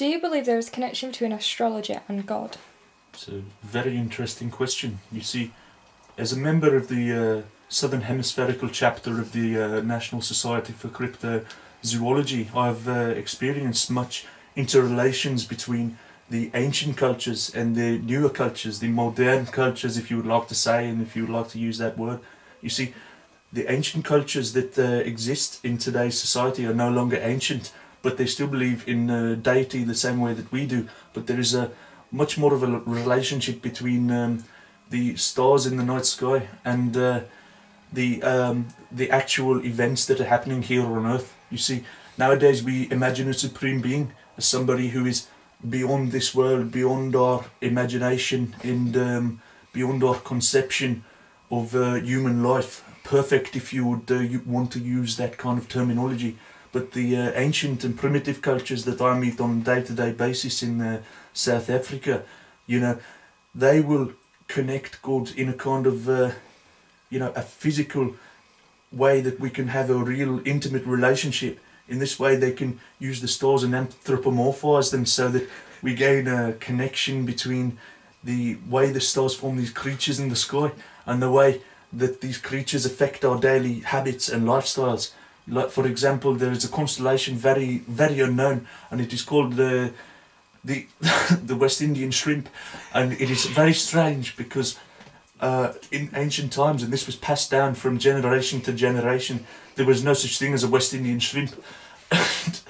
Do you believe there is a connection between astrology and God? It's a very interesting question. You see, as a member of the Southern Hemispherical chapter of the National Society for Cryptozoology, I've experienced much interrelations between the ancient cultures and the newer cultures, the modern cultures, if you would like to say, and if you would like to use that word. You see, the ancient cultures that exist in today's society are no longer ancient, but they still believe in deity the same way that we do. But there is a much more of a relationship between the stars in the night sky and the actual events that are happening here on Earth. You see, nowadays we imagine a supreme being as somebody who is beyond this world, beyond our imagination, and beyond our conception of human life. Perfect, if you would you want to use that kind of terminology. But the ancient and primitive cultures that I meet on a day-to-day basis in South Africa, you know, they will connect God in a kind of, you know, a physical way that we can have a real intimate relationship. In this way they can use the stars and anthropomorphize them so that we gain a connection between the way the stars form these creatures in the sky and the way that these creatures affect our daily habits and lifestyles. Like, for example, there is a constellation very, very unknown, and it is called the West Indian shrimp, and it is very strange because in ancient times, and this was passed down from generation to generation, there was no such thing as a West Indian shrimp. And,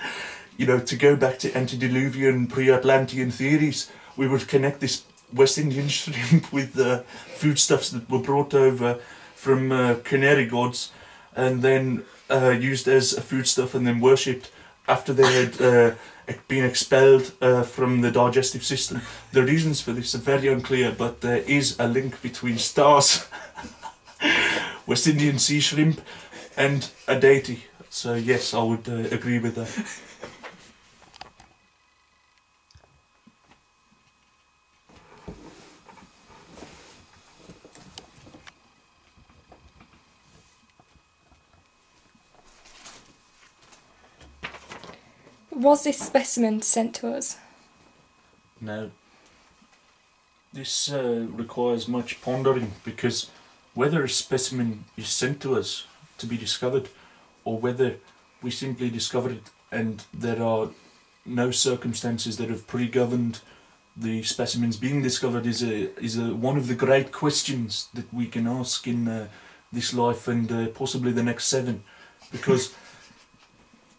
you know, to go back to antediluvian, pre-Atlantean theories, we would connect this West Indian shrimp with foodstuffs that were brought over from Canary gods, and then used as a foodstuff and then worshipped after they had been expelled from the digestive system. The reasons for this are very unclear, but there is a link between stars, West Indian sea shrimp, and a deity. So yes, I would agree with that. Was this specimen sent to us? No. This requires much pondering, because whether a specimen is sent to us to be discovered, or whether we simply discover it and there are no circumstances that have pre-governed the specimens being discovered, is one of the great questions that we can ask in this life and possibly the next 7, because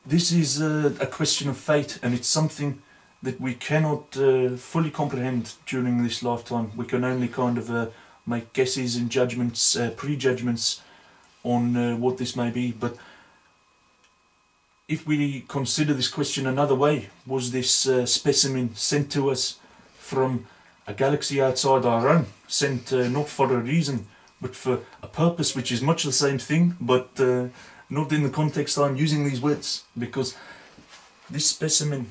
this is a question of fate, and it's something that we cannot fully comprehend during this lifetime. We can only kind of make guesses and judgments, prejudgments on what this may be. But if we consider this question another way, was this specimen sent to us from a galaxy outside our own, sent not for a reason, but for a purpose which is much the same thing, but not in the context I'm using these words, because this specimen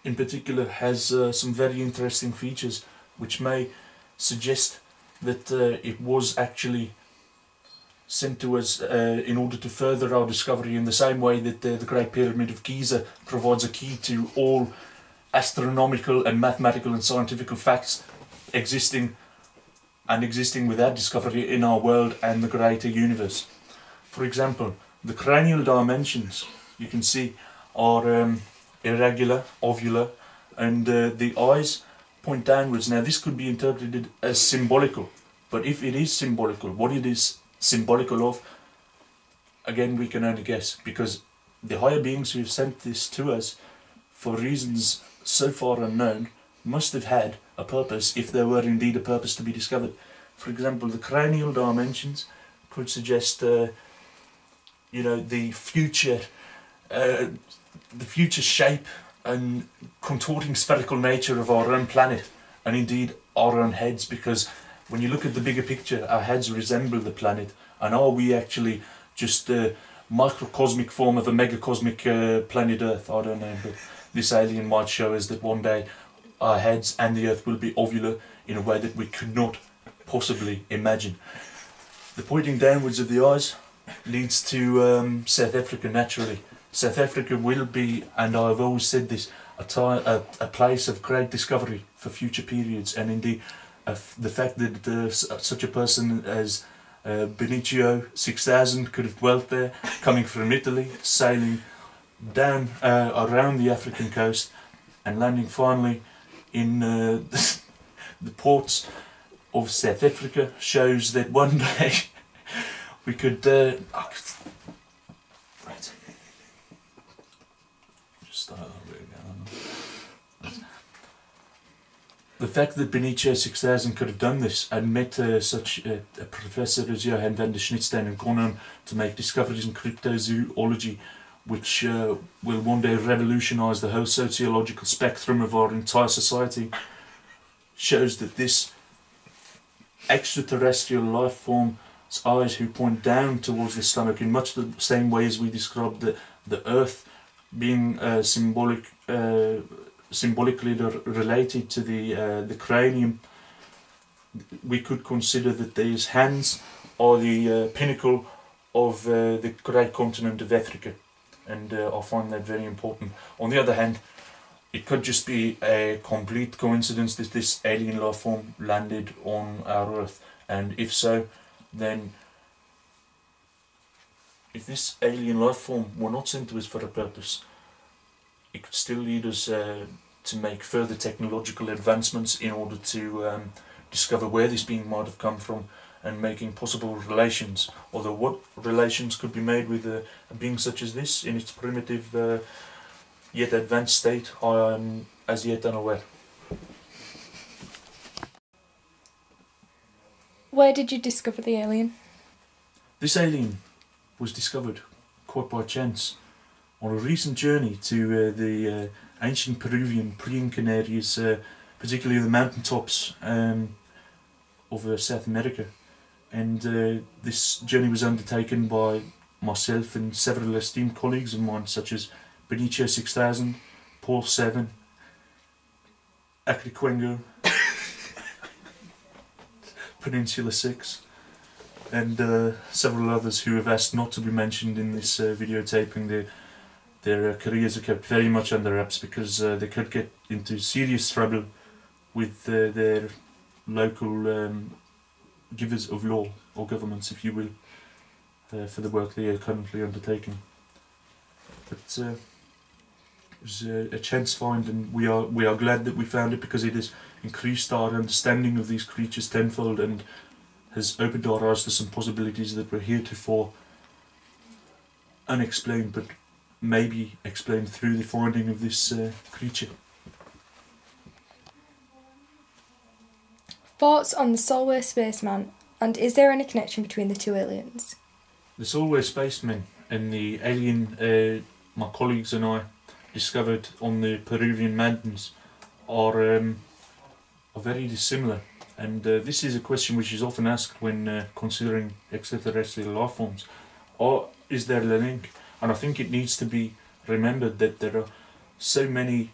in particular has some very interesting features which may suggest that it was actually sent to us in order to further our discovery, in the same way that the Great Pyramid of Giza provides a key to all astronomical and mathematical and scientific facts existing without discovery in our world and the greater universe. For example, the cranial dimensions, you can see, are irregular, ovular, and the eyes point downwards. Now this could be interpreted as symbolical, but if it is symbolical, what it is symbolical of, again we can only guess, because the higher beings who have sent this to us, for reasons so far unknown, must have had a purpose, if there were indeed a purpose to be discovered. For example, the cranial dimensions could suggest you know, the future shape and contorting spherical nature of our own planet, and indeed our own heads, because when you look at the bigger picture, our heads resemble the planet, and are we actually just a microcosmic form of a megacosmic planet Earth? I don't know, but this alien might show us that one day our heads and the Earth will be ovular in a way that we could not possibly imagine. The pointing downwards of the eyes leads to South Africa naturally. South Africa will be, and I've always said this, a place of great discovery for future periods, and indeed the fact that such a person as Benicio 6000 could have dwelt there, coming from Italy, sailing down around the African coast and landing finally in the ports of South Africa, shows that one day we could right. Just start over again. The fact that Benicio 6000 could have done this and met such a professor as Johan van der Shnitstain and gone on to make discoveries in cryptozoology, which will one day revolutionise the whole sociological spectrum of our entire society, shows that this extraterrestrial life form's eyes who point down towards the stomach in much the same way as we described the earth being symbolically related to the cranium. We could consider that these hands are the pinnacle of the great continent of Africa, and I find that very important. On the other hand, it could just be a complete coincidence that this alien life form landed on our Earth, and if so, then if this alien life form were not sent to us for a purpose, it could still lead us to make further technological advancements in order to discover where this being might have come from and making possible relations. Although what relations could be made with a being such as this in its primitive yet advanced state, I am as yet unaware. Where did you discover the alien? This alien was discovered quite by chance on a recent journey to the ancient Peruvian pre-Incan areas, particularly the mountaintops of South America. And this journey was undertaken by myself and several esteemed colleagues of mine, such as Benicio 6000, Paul 7, Akriquengo, Peninsula 6, and several others who have asked not to be mentioned in this videotaping. Their careers are kept very much under wraps because they could get into serious trouble with their local givers of law, or governments if you will, for the work they are currently undertaking. But it was a chance find, and we are glad that we found it, because it has increased our understanding of these creatures tenfold and has opened our eyes to some possibilities that were heretofore unexplained, but maybe explained through the finding of this creature. Thoughts on the Solway spaceman, and is there any connection between the two aliens? The Solway spaceman and the alien my colleagues and I discovered on the Peruvian mountains are very dissimilar, and this is a question which is often asked when considering extraterrestrial life forms. Or is there a link? And I think it needs to be remembered that there are so many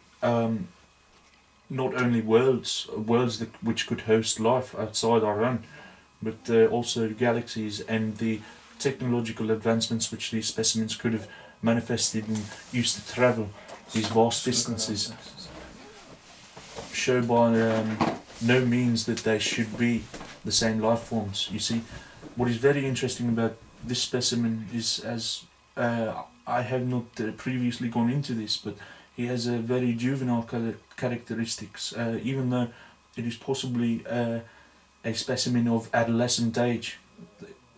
not only worlds which could host life outside our own, but also galaxies, and the technological advancements which these specimens could have manifested and used to travel these vast distances show by no means that they should be the same life forms. You see, what is very interesting about this specimen is, as I have not previously gone into this, but he has a very juvenile characteristics, even though it is possibly a specimen of adolescent age.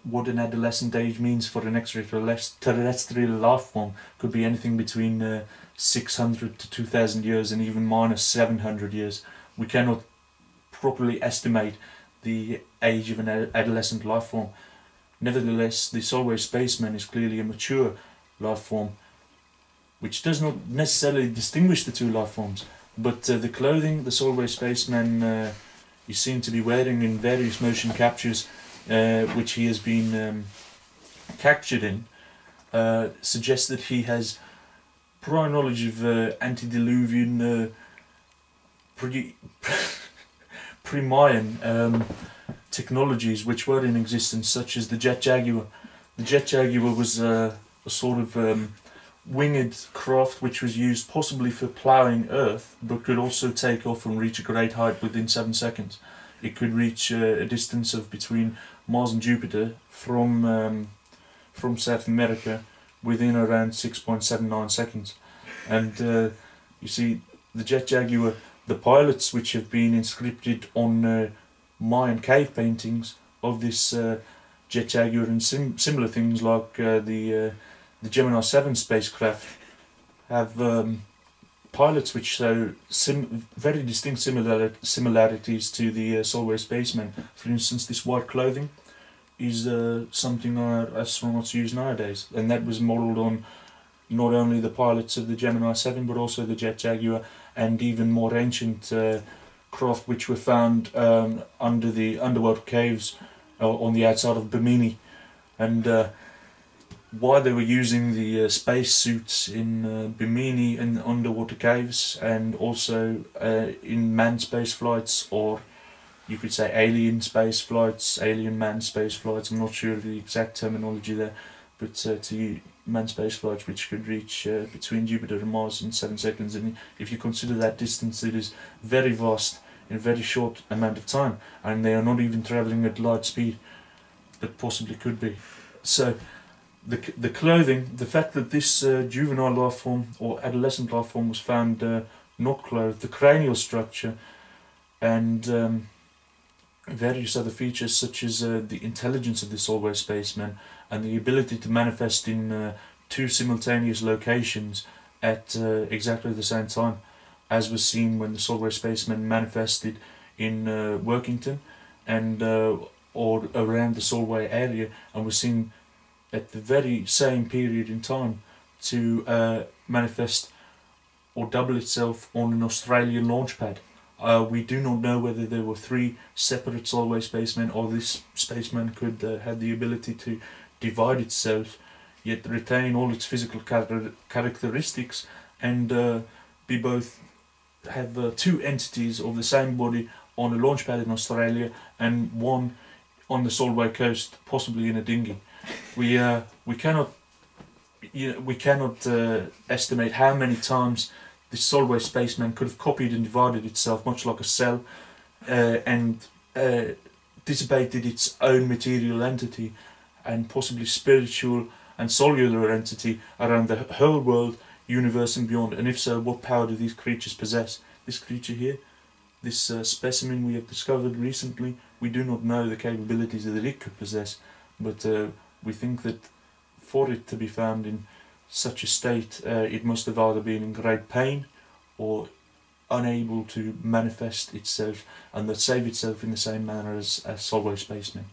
What an adolescent age means for an extraterrestrial life form could be anything between 600 to 2000 years, and even minus 700 years. We cannot properly estimate the age of an adolescent life form. Nevertheless, the Solway spaceman is clearly a mature life form, which does not necessarily distinguish the two life forms, but the clothing the Solway spaceman is seen to be wearing in various motion captures which he has been captured in suggests that he has prior knowledge of antediluvian pre-Mayan technologies which were in existence, such as the jet jaguar. The jet jaguar was a sort of winged craft which was used possibly for ploughing earth, but could also take off and reach a great height within 7 seconds. It could reach a distance of between Mars and Jupiter from South America within around 6.79 seconds. And you see, the Jet Jaguar, the pilots which have been inscripted on Mayan cave paintings of this Jet Jaguar and similar things like the Gemini 7 spacecraft have pilots which show very distinct similarities to the Solway spaceman. For instance, this white clothing is something our astronauts use nowadays, and that was modelled on not only the pilots of the Gemini 7 but also the Jet Jaguar and even more ancient craft which were found under the underwater caves on the outside of Bimini. And why they were using the space suits in Bimini and underwater caves, and also in manned space flights, or you could say alien space flights, alien manned space flights, I'm not sure of the exact terminology there, but to manned space flights which could reach between Jupiter and Mars in 7 seconds. And if you consider that distance, it is very vast in a very short amount of time, and they are not even travelling at light speed, but possibly could be. So the clothing, the fact that this juvenile life form or adolescent life form was found not clothed, the cranial structure, and various other features such as the intelligence of the Solway spaceman and the ability to manifest in 2 simultaneous locations at exactly the same time, as was seen when the Solway spaceman manifested in Workington and or around the Solway area, and was seen at the very same period in time to manifest or double itself on an Australian launch pad. We do not know whether there were 3 separate Solway spacemen, or this spaceman could have the ability to divide itself yet retain all its physical characteristics and be both have 2 entities of the same body on a launch pad in Australia and one on the Solway coast, possibly in a dinghy. We cannot estimate how many times the Solway spaceman could have copied and divided itself, much like a cell, and dissipated its own material entity and possibly spiritual and cellular entity around the whole world, universe and beyond. And if so, what power do these creatures possess? This creature here, this specimen we have discovered recently, we do not know the capabilities that it could possess, but we think that for it to be found in such a state, it must have either been in great pain or unable to manifest itself and that save itself in the same manner as Solway spacemen.